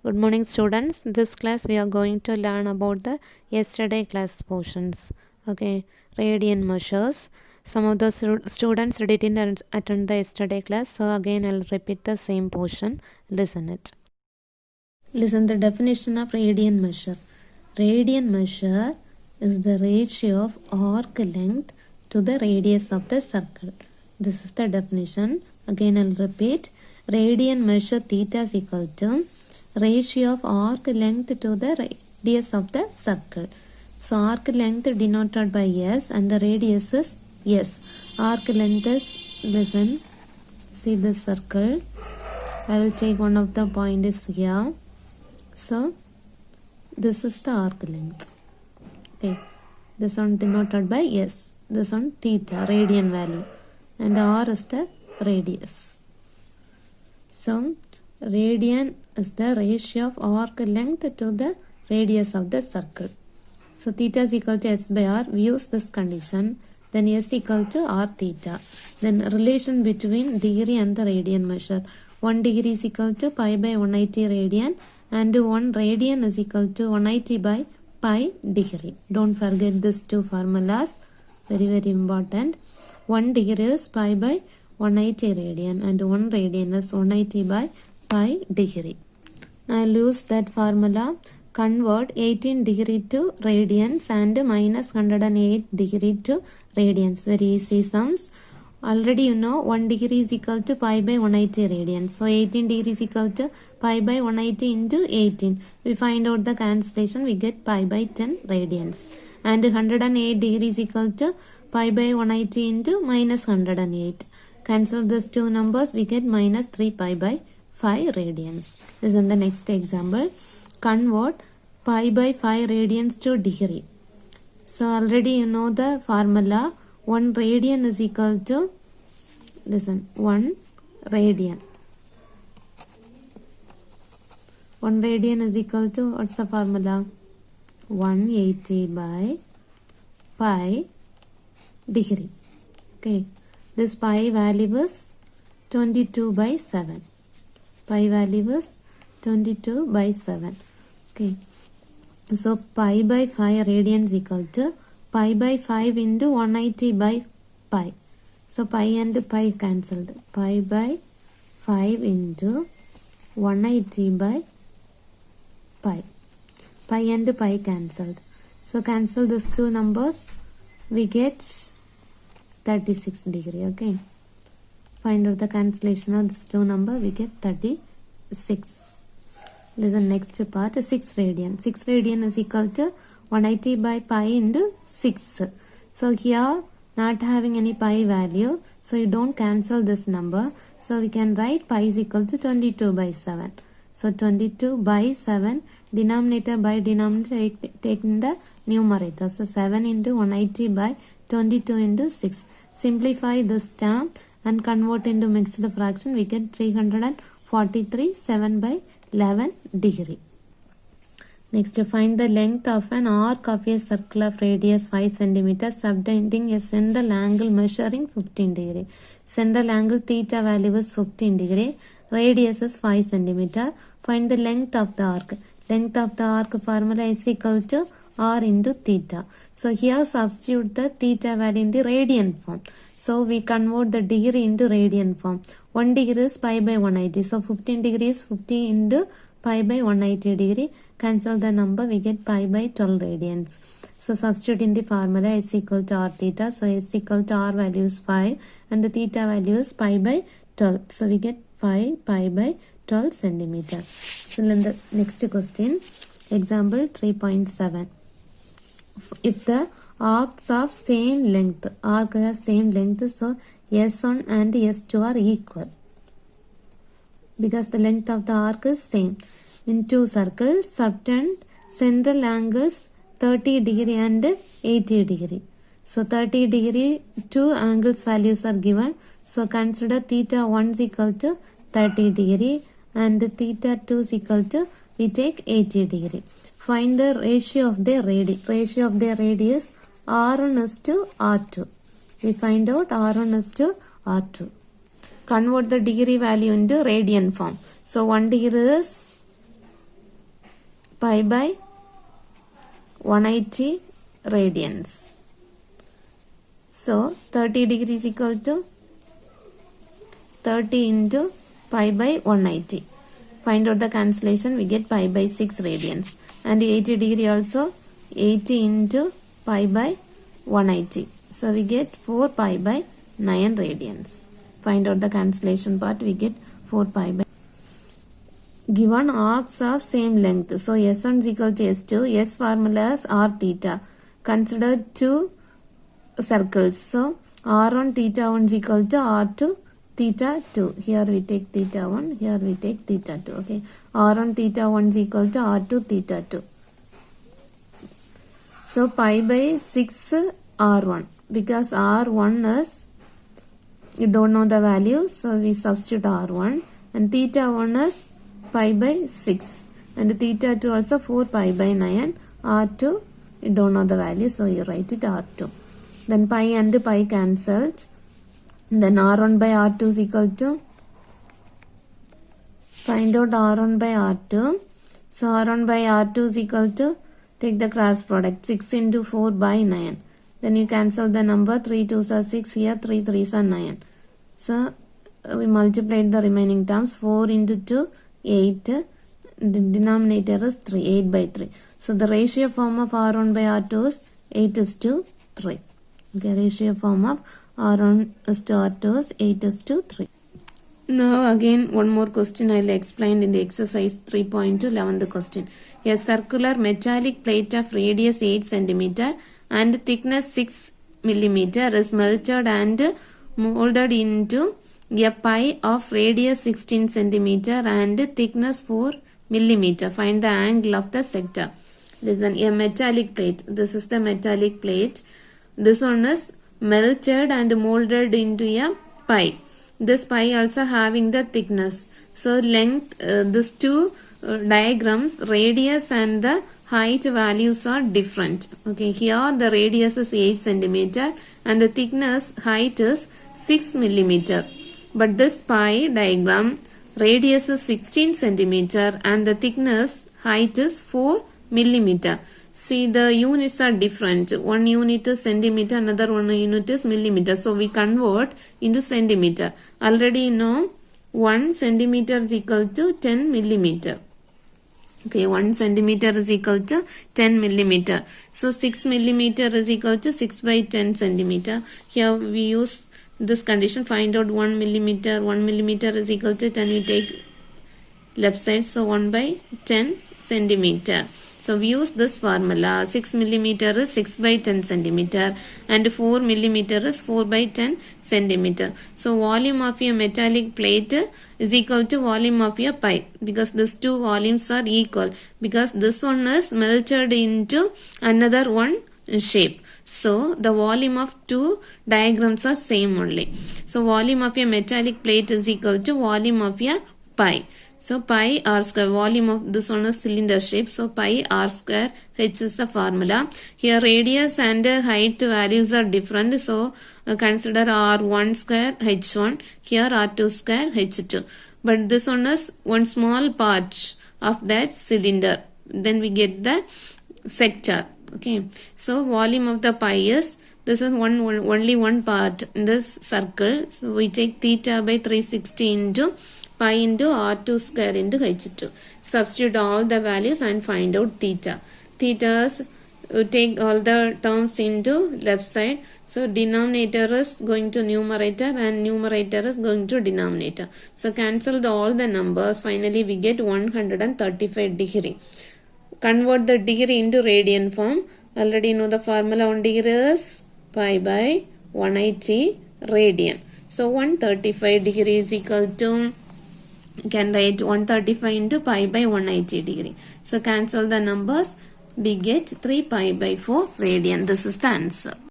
Good morning, students. This class we are going to learn about the yesterday class portions. Okay, radian measures. Some of the students didn't attend the yesterday class, so again I'll repeat the same portion. Listen it. Listen the definition of radian measure. Radian measure is the ratio of arc length to the radius of the circle. This is the definition. Again I'll repeat. Radian measure theta is equal to ratio of arc length to the radius of the circle. So arc length denoted by S and the radius is S. Arc length is, listen, see the circle. I will take one of the point is here. So this is the arc length. Okay, this one denoted by S. This one theta, radian value, and R is the radius. So radian is the ratio of arc length to the radius of the circle. So theta is equal to S by R. We use this condition. Then S equal to R theta. Then relation between degree and the radian measure. 1 degree is equal to pi by 180 radian and 1 radian is equal to 180 by pi degree. Don't forget these two formulas. Very important. 1 degree is pi by 180 radian and 1 radian is 180 by pi degree. Now I'll use that formula. Convert 18 degree to radians and minus 108 degree to radians. Very easy sums. Already you know 1 degree is equal to pi by 180 radians. So 18 degree is equal to pi by 180 into 18. We find out the cancellation. We get pi by 10 radians. And 108 degree is equal to pi by 180 into minus 108. Cancel these two numbers. We get minus 3 pi by 5 radians. This is the next example. Convert pi by 5 radians to degree. So already you know the formula. 1 radian is equal to, listen, 1 radian. 1 radian is equal to, what's the formula? 180 by pi degree. Okay. This pi value is 22 by 7. Pi value is 22 by 7. Okay. So pi by 5 radians equal to pi by 5 into 180 by pi. So pi and pi cancelled. Pi by 5 into 180 by pi. Pi and pi cancelled. So cancel these two numbers. We get 36 degree. Okay. Find out the cancellation of this two number. We get 36. Listen next part. 6 radian. 6 radian is equal to 180 by pi into 6. So here not having any pi value. So you don't cancel this number. So we can write pi is equal to 22 by 7. So 22 by 7. Denominator by denominator take in the numerator. So 7 into 180 by 22 into 6. Simplify this term and convert into mixed fraction. We get 343 7 by 11 degree. Next, find the length of an arc of a circle of radius 5 cm subtending a central angle measuring 15 degree. Central angle theta value is 15 degree. Radius is 5 cm. Find the length of the arc. Length of the arc formula is equal to r into theta. So here substitute the theta value in the radian form. So we convert the degree into radian form. 1 degree is pi by 180. So 15 degree is 50 into pi by 180 degree. Cancel the number. We get pi by 12 radians. So substitute in the formula is equal to r theta. So s equal to r value is 5 and the theta value is pi by 12. So we get 5 pi by 12 centimeter. So in the next question, example 3.7. If the arcs of same length, arc has same length, so S1 and S2 are equal because the length of the arc is same. In two circles, subtend central angles 30 degree and 80 degree. So 30 degree, two angles values are given. So consider theta 1 is equal to 30 degree and theta 2 is equal to, we take 80 degree. Find the ratio of their radius. Ratio of their radius R1 is to R2. We find out R1 is to R2. Convert the degree value into radian form. So 1 degree is pi by 180 radians. So 30 degree is equal to 30 into pi by 180. Find out the cancellation, we get pi by 6 radians. And 80 degree also 80 into pi by 180. So we get 4 pi by 9 radians. Find out the cancellation part, we get 4 pi by. Given arcs of same length. So S1 is equal to S2. S formulas are theta. Consider two circles. So R1 theta 1 is equal to R2 theta 2. Here we take theta 1. Here we take theta 2. Okay. R1 theta 1 is equal to R2 theta 2. So pi by 6 R1. Because R1 is, you don't know the value. So we substitute R1. And theta 1 is pi by 6. And theta 2 also 4 pi by 9. R2, you don't know the value. So you write it R2. Then pi and pi cancelled. Then R1 by R2 is equal to, find out R1 by R2. So R1 by R2 is equal to, take the cross product, 6 into 4 by 9. Then you cancel the number, 3 2s are 6, here 3 3s are 9. So we multiplied the remaining terms, 4 into 2, 8. The denominator is 3, 8 by 3. So the ratio form of R1 by R2 is 8 is to 3. Okay, ratio form of R1 is to R2 is 8 is to 3. Now again one more question I will explain in the exercise 3.2 11th question. A circular metallic plate of radius 8 cm and thickness 6 mm is melted and molded into a pie of radius 16 cm and thickness 4 mm. Find the angle of the sector. Listen, a metallic plate. This is the metallic plate. This one is melted and molded into a pie. This pie also having the thickness. So length, these two diagrams, radius and the height values are different. Okay, here the radius is 8 cm and the thickness height is 6 mm. But this pie diagram, radius is 16 cm and the thickness height is 4 mm. See, the units are different. One unit is centimeter, another one unit is millimeter. So we convert into centimeter. Already you know 1 centimeter is equal to 10 millimeter. Okay, 1 centimeter is equal to 10 millimeter. So 6 millimeter is equal to 6 by 10 centimeter. Here we use this condition. Find out 1 millimeter. 1 millimeter is equal to 10. You take left side. So 1 by 10 centimeter. So we use this formula. 6 millimeter is 6 by 10 centimeter and 4 millimeter is 4 by 10 centimeter. So volume of a metallic plate is equal to volume of a pie, because these two volumes are equal, because this one is melted into another one shape. So the volume of two diagrams are same only. So volume of a metallic plate is equal to volume of a pie. So pi r square, volume of this one is cylinder shape. So pi r square h is the formula. Here radius and height values are different. So consider r1 square h1. Here r2 square h2. But this one is one small part of that cylinder. Then we get the sector. Okay. So volume of the pi is, this is only one part in this circle. So we take theta by 360 into pi into r2 square into h2. Substitute all the values and find out theta. Thetas, take all the terms into left side. So denominator is going to numerator and numerator is going to denominator. So cancelled all the numbers. Finally we get 135 degree. Convert the degree into radian form. Already know the formula. 1 degree is pi by 180 radian. So 135 degree is equal to, you can write 135 into pi by 180 degree. So cancel the numbers. We get 3 pi by 4 radian. This is the answer.